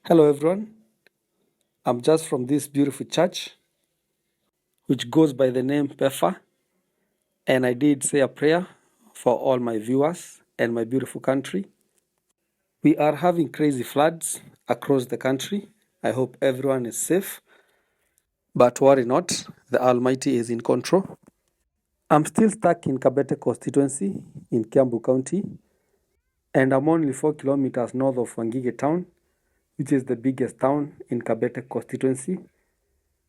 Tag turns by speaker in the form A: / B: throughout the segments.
A: Hello everyone, I'm just from this beautiful church which goes by the name Pefa, and I did say a prayer for all my viewers and my beautiful country. We are having crazy floods across the country. I hope everyone is safe, but worry not, the Almighty is in control. I'm still stuck in Kabete Constituency in Kiambu County, and I'm only 4 kilometers north of Wangige Town, which is the biggest town in Kabete Constituency.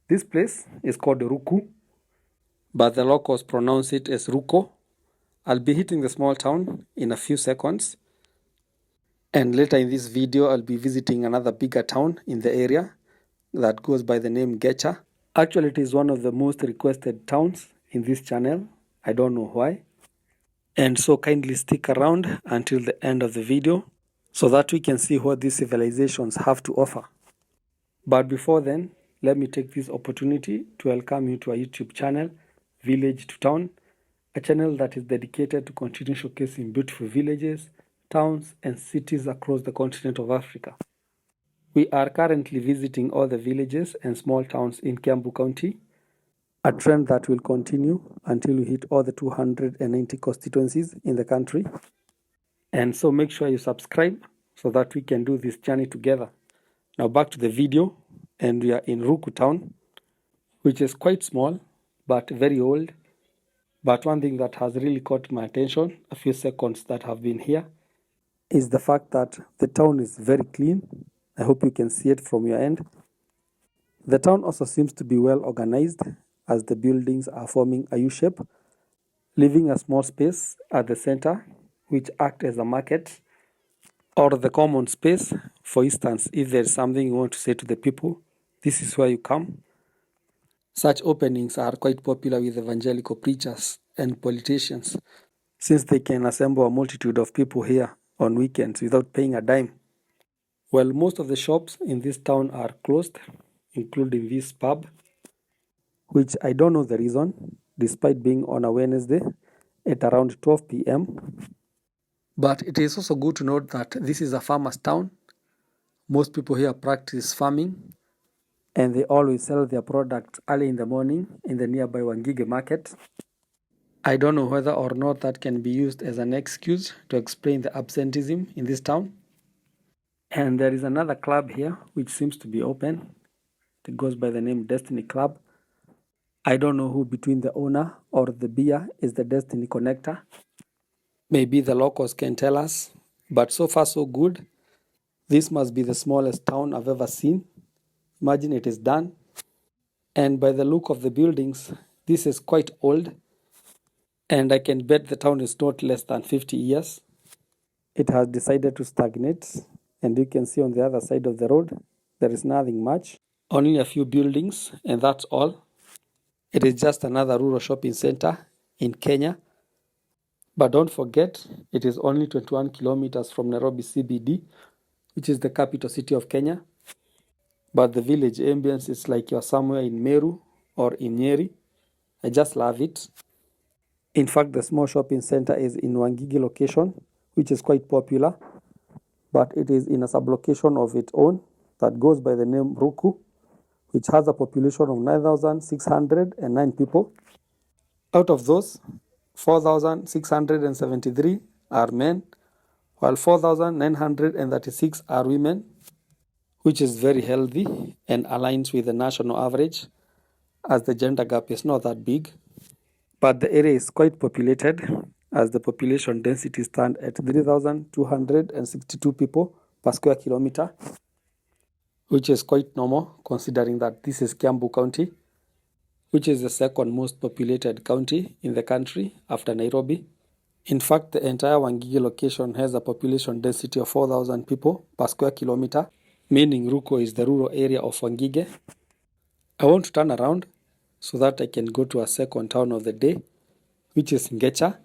A: This place is called Ruku, but the locals pronounce it as Ruko. I'll be hitting the small town in a few seconds, and later in this video I'll be visiting another bigger town in the area that goes by the name Ngecha. Actually, it is one of the most requested towns in this channel. I don't know why. And so kindly stick around until the end of the video so that we can see what these civilizations have to offer. But before then, let me take this opportunity to welcome you to our YouTube channel, Village to Town, a channel that is dedicated to continue showcasing beautiful villages, towns, and cities across the continent of Africa. We are currently visiting all the villages and small towns in Kiambu County, a trend that will continue until we hit all the 290 constituencies in the country. And so make sure you subscribe so that we can do this journey together. Now back to the video, and we are in Ruku Town, which is quite small but very old. But one thing that has really caught my attention a few seconds that have been here is the fact that the town is very clean. I hope you can see it from your end. The town also seems to be well organized as the buildings are forming a U shape, leaving a small space at the center which acts as a market or the common space. For instance, if there is something you want to say to the people, this is where you come. Such openings are quite popular with evangelical preachers and politicians, since they can assemble a multitude of people here on weekends without paying a dime. Well, most of the shops in this town are closed, including this pub, which I don't know the reason, despite being on a Wednesday at around 12 p.m. But it is also good to note that this is a farmer's town. Most people here practice farming, and they always sell their products early in the morning in the nearby Wangige market. I don't know whether or not that can be used as an excuse to explain the absenteeism in this town. And there is another club here which seems to be open. It goes by the name Destiny Club. I don't know who between the owner or the beer is the Destiny connector. Maybe the locals can tell us, but so far so good. This must be the smallest town I've ever seen. Imagine it is done. And by the look of the buildings, this is quite old. And I can bet the town is not less than 50 years. It has decided to stagnate. And you can see on the other side of the road, there is nothing much. Only a few buildings, and that's all. It is just another rural shopping center in Kenya. But don't forget, it is only 21 kilometers from Nairobi CBD, which is the capital city of Kenya. But the village ambience is like you're somewhere in Meru or in Nyeri. I just love it. In fact, the small shopping center is in Wangige location, which is quite popular. But it is in a sublocation of its own that goes by the name Ruku, which has a population of 9,609 people. Out of those, 4,673 are men, while 4,936 are women, which is very healthy and aligns with the national average, as the gender gap is not that big. But the area is quite populated, as the population density stands at 3,262 people per square kilometer, which is quite normal considering that this is Kiambu County, which is the second most populated county in the country after Nairobi. In fact, the entire Wangige location has a population density of 4,000 people per square kilometer, meaning Ruko is the rural area of Wangige. I want to turn around so that I can go to a second town of the day, which is Ngecha,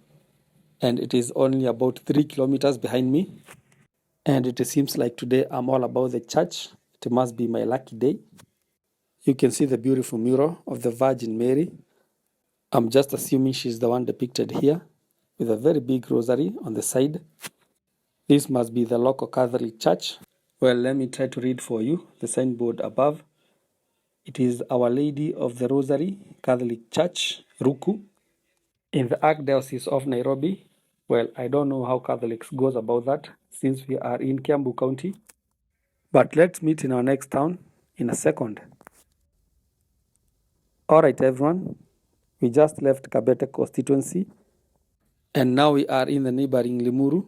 A: and it is only about 3 kilometers behind me. And it seems like today I'm all about the church. It must be my lucky day. You can see the beautiful mural of the Virgin Mary. I'm just assuming she's the one depicted here, with a very big rosary on the side. This must be the local Catholic church Well, let me try to read for you the signboard above. It is Our Lady of the Rosary Catholic Church, Ruku, in the Archdiocese of Nairobi. Well, I don't know how Catholics goes about that since we are in Kiambu County. But let's meet in our next town in a second. Alright everyone, we just left Kabete constituency and now we are in the neighboring Limuru,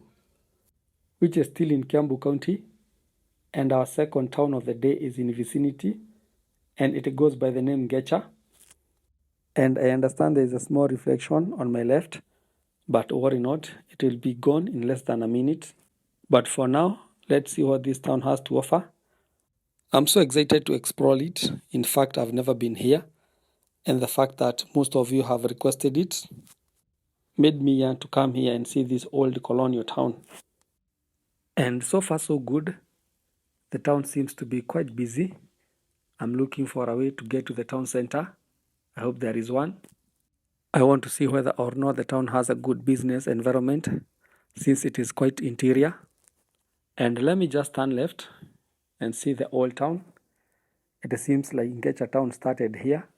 A: which is still in Kiambu County, and our second town of the day is in vicinity and it goes by the name Ngecha. And I understand there is a small reflection on my left, but worry not, it will be gone in less than a minute. But for now, let's see what this town has to offer. I'm so excited to explore it. In fact, I've never been here, and the fact that most of you have requested it made me yearn to come here and see this old colonial town. And so far so good. The town seems to be quite busy. I'm looking for a way to get to the town center. I hope there is one. I want to see whether or not the town has a good business environment since it is quite interior. And let me just turn left and see the old town. It seems like Ngecha Town started here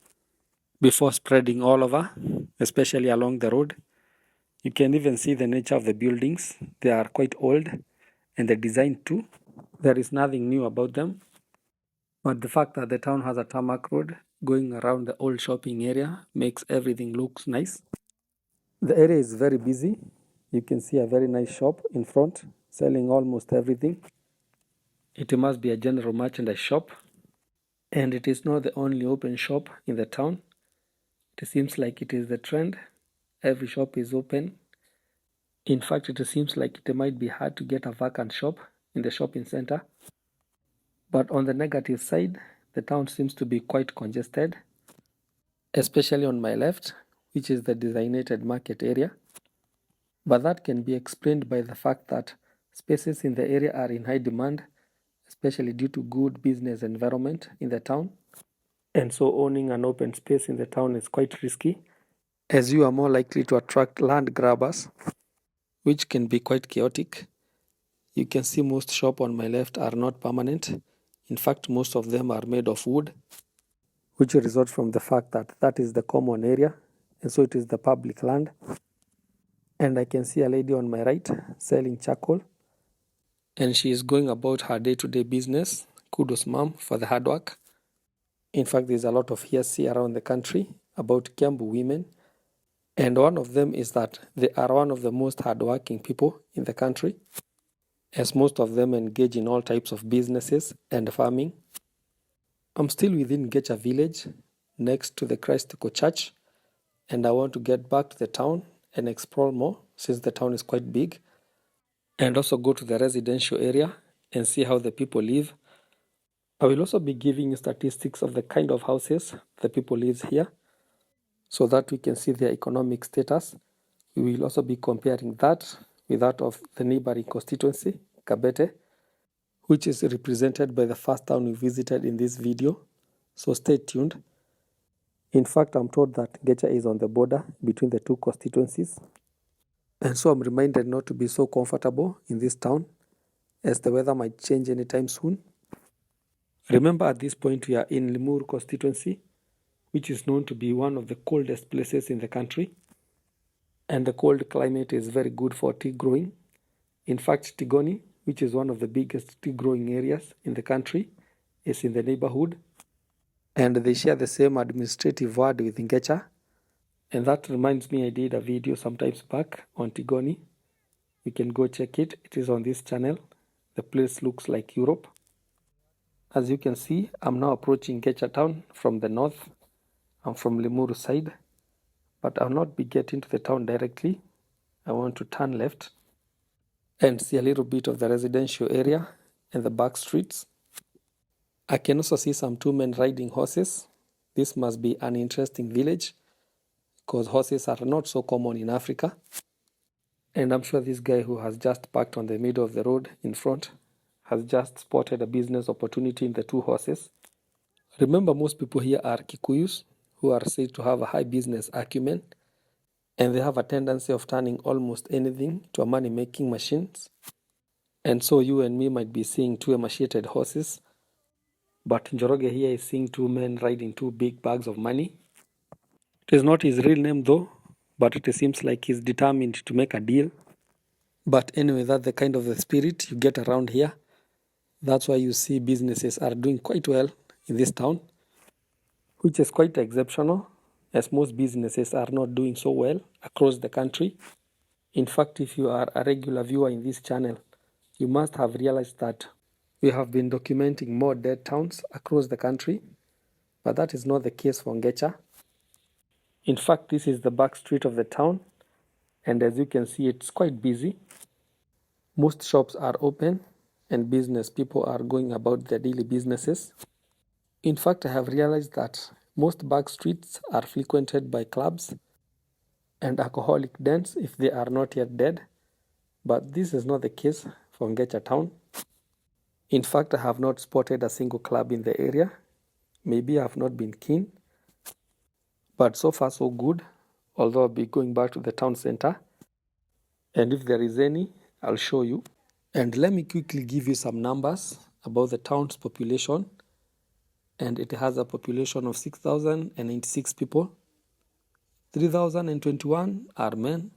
A: before spreading all over, especially along the road. You can even see the nature of the buildings. They are quite old, and the design too. There is nothing new about them. But the fact that the town has a tarmac road going around the old shopping area makes everything look nice. The area is very busy. You can see a very nice shop in front selling almost everything. It must be a general merchandise shop. And it is not the only open shop in the town. It seems like it is the trend. Every shop is open. In fact, it seems like it might be hard to get a vacant shop in the shopping center. But on the negative side, the town seems to be quite congested, especially on my left, which is the designated market area. But that can be explained by the fact that spaces in the area are in high demand, especially due to good business environment in the town. And so owning an open space in the town is quite risky, as you are more likely to attract land grabbers, which can be quite chaotic. You can see most shops on my left are not permanent. In fact, most of them are made of wood, which results from the fact that that is the common area, and so it is the public land. And I can see a lady on my right selling charcoal, and she is going about her day-to-day business. Kudos, ma'am, for the hard work. In fact, there's a lot of hearsay around the country about Kiambu women, and one of them is that they are one of the most hardworking people in the country, as most of them engage in all types of businesses and farming. I'm still within Ngecha village, next to the Christ Church, and I want to get back to the town and explore more since the town is quite big, and also go to the residential area and see how the people live. I will also be giving you statistics of the kind of houses the people live here so that we can see their economic status. We will also be comparing that with that of the neighboring constituency, Kabete, which is represented by the first town we visited in this video. So stay tuned. In fact, I'm told that Ngecha is on the border between the two constituencies. And so I'm reminded not to be so comfortable in this town as the weather might change anytime soon. Remember, at this point we are in Limuru Constituency, which is known to be one of the coldest places in the country. And the cold climate is very good for tea growing. In fact, Tigoni, which is one of the biggest tea growing areas in the country, is in the neighborhood. And they share the same administrative ward with Ngecha. And that reminds me, I did a video sometimes back on Tigoni. You can go check it. It is on this channel. The place looks like Europe. As you can see, I'm now approaching Ngecha Town from the north. I'm from Limuru side, but I'll not be getting to the town directly. I want to turn left and see a little bit of the residential area and the back streets. I can also see some two men riding horses. This must be an interesting village because horses are not so common in Africa. And I'm sure this guy who has just parked on the middle of the road in front has just spotted a business opportunity in the two horses. Remember, most people here are Kikuyus, who are said to have a high business acumen, and they have a tendency of turning almost anything to a money-making machine. And so you and me might be seeing two emaciated horses, but Njoroge here is seeing two men riding two big bags of money. It is not his real name though, but it seems like he's determined to make a deal. But anyway, that's the kind of the spirit you get around here. That's why you see businesses are doing quite well in this town, which is quite exceptional, as most businesses are not doing so well across the country. In fact, if you are a regular viewer in this channel, you must have realized that we have been documenting more dead towns across the country, but that is not the case for Ngecha. In fact, this is the back street of the town, and as you can see, it's quite busy. Most shops are open, and business people are going about their daily businesses. In fact, I have realized that most back streets are frequented by clubs and alcoholic dens if they are not yet dead, but this is not the case for Ngecha Town. In fact, I have not spotted a single club in the area. Maybe I have not been keen, but so far so good, although I'll be going back to the town center, and if there is any, I'll show you. And let me quickly give you some numbers about the town's population. And it has a population of 6,096 people. 3,021 are men,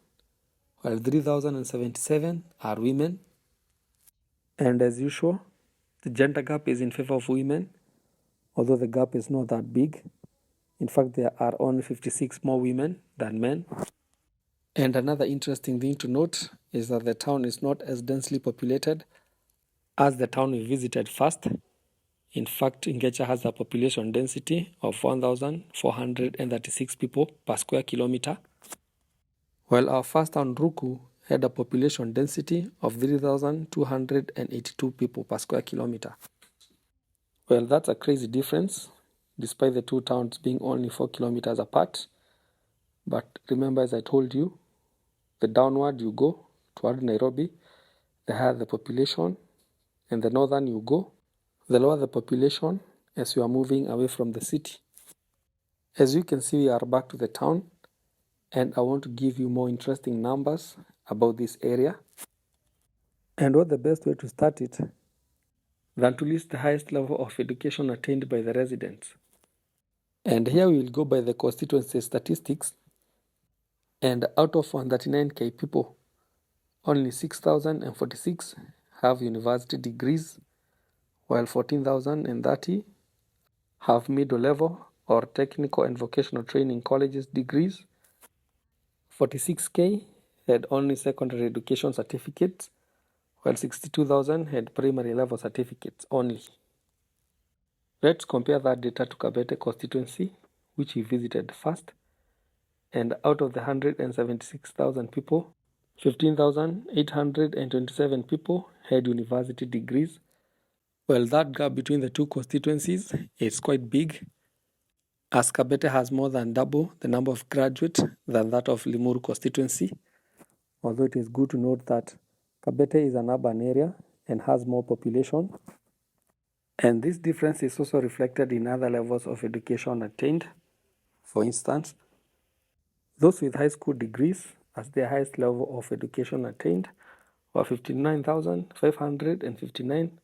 A: while 3,077 are women. And as usual, the gender gap is in favor of women, although the gap is not that big. In fact, there are only 56 more women than men. And another interesting thing to note is that the town is not as densely populated as the town we visited first. In fact, Ngecha has a population density of 1,436 people per square kilometer, while our first town, Ruku, had a population density of 3,282 people per square kilometer. Well, that's a crazy difference, despite the two towns being only 4 kilometers apart. But remember, as I told you, the downward you go toward Nairobi, the higher the population, and the northern you go, the lower the population as you are moving away from the city. As you can see, we are back to the town, and I want to give you more interesting numbers about this area. And what the best way to start it than to list the highest level of education attained by the residents. And here we will go by the constituency statistics, and out of 139k people, only 6,046 have university degrees, while 14,030 have middle level or technical and vocational training colleges degrees. 46k had only secondary education certificates, while 62,000 had primary level certificates only. Let's compare that data to Kabete constituency, which we visited first, and out of the 176,000 people, 15,827 people had university degrees. Well, that gap between the two constituencies is quite big, as Kabete has more than double the number of graduates than that of Limuru constituency. Although it is good to note that Kabete is an urban area and has more population. And this difference is also reflected in other levels of education attained. For instance, those with high school degrees as their highest level of education attained were 59,559,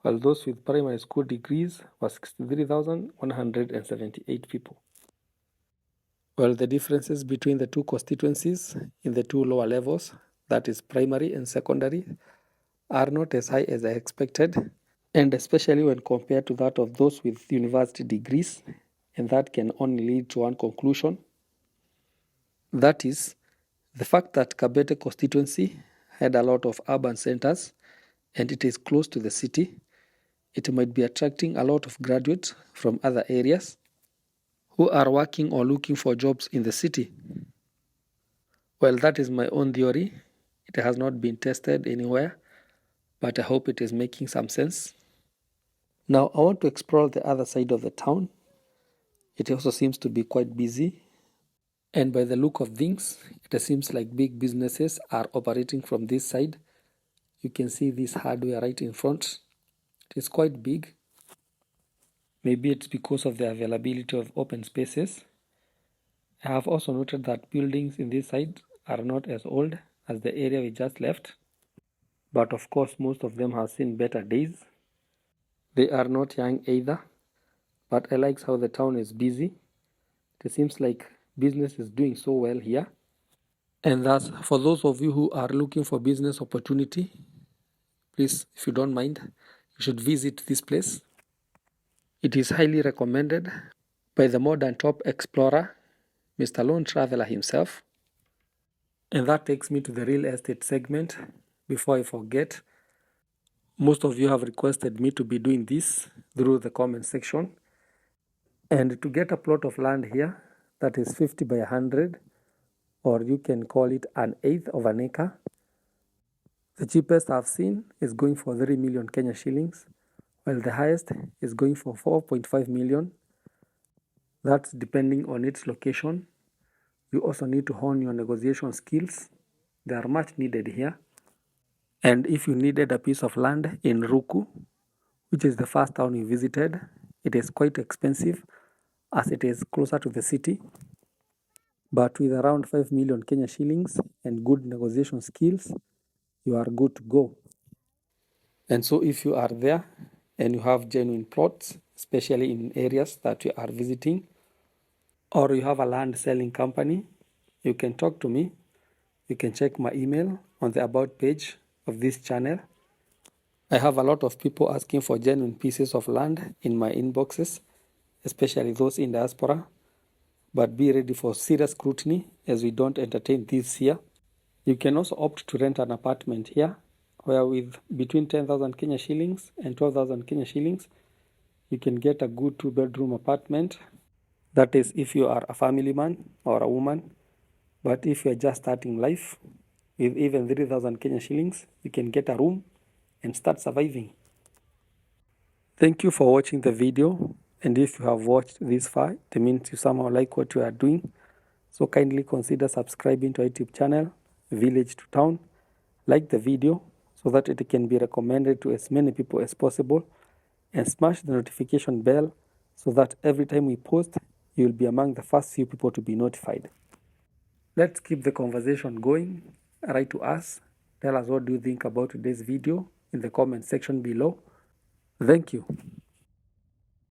A: while those with primary school degrees were 63,178 people. Well, the differences between the two constituencies in the two lower levels, that is primary and secondary, are not as high as I expected, and especially when compared to that of those with university degrees, and that can only lead to one conclusion. That is, the fact that Kabete constituency had a lot of urban centers and it is close to the city, it might be attracting a lot of graduates from other areas who are working or looking for jobs in the city. Well, that is my own theory. It has not been tested anywhere, but I hope it is making some sense. Now, I want to explore the other side of the town. It also seems to be quite busy. And by the look of things, it seems like big businesses are operating from this side. You can see this hardware right in front. It is quite big. Maybe it's because of the availability of open spaces. I have also noted that buildings in this side are not as old as the area we just left. but of course most of them have seen better days. They are not young either, but I like how the town is busy. It seems like business is doing so well here. And thus, for those of you who are looking for business opportunity, please, if you don't mind, you should visit this place. It is highly recommended by the modern top explorer, Mr. Lone Traveler himself. And that takes me to the real estate segment. Before I forget, most of you have requested me to be doing this through the comment section. And to get a plot of land here that is 50 by 100, or you can call it an eighth of an acre, the cheapest I've seen is going for 3 million Kenya shillings, while the highest is going for 4.5 million. That's depending on its location. You also need to hone your negotiation skills. They are much needed here. And if you needed a piece of land in Ruku, which is the first town you visited, it is quite expensive as it is closer to the city. But with around 5 million Kenya shillings and good negotiation skills, you are good to go. And so if you are there and you have genuine plots, especially in areas that you are visiting, or you have a land selling company, you can talk to me. You can check my email on the about page of this channel. I have a lot of people asking for genuine pieces of land in my inboxes, especially those in diaspora. But be ready for serious scrutiny as we don't entertain these here. You can also opt to rent an apartment here, where with between 10,000 Kenya shillings and 12,000 Kenya shillings, you can get a good 2-bedroom apartment. That is if you are a family man or a woman. But if you are just starting life, with even 3,000 Kenya shillings, you can get a room and start surviving. Thank you for watching the video. And if you have watched this far, it means you somehow like what you are doing. So kindly consider subscribing to our YouTube channel, Village to Town. Like the video so that it can be recommended to as many people as possible. And smash the notification bell so that every time we post, you will be among the first few people to be notified. Let's keep the conversation going. Write to us. Tell us what do you think about today's video in the comment section below. Thank you.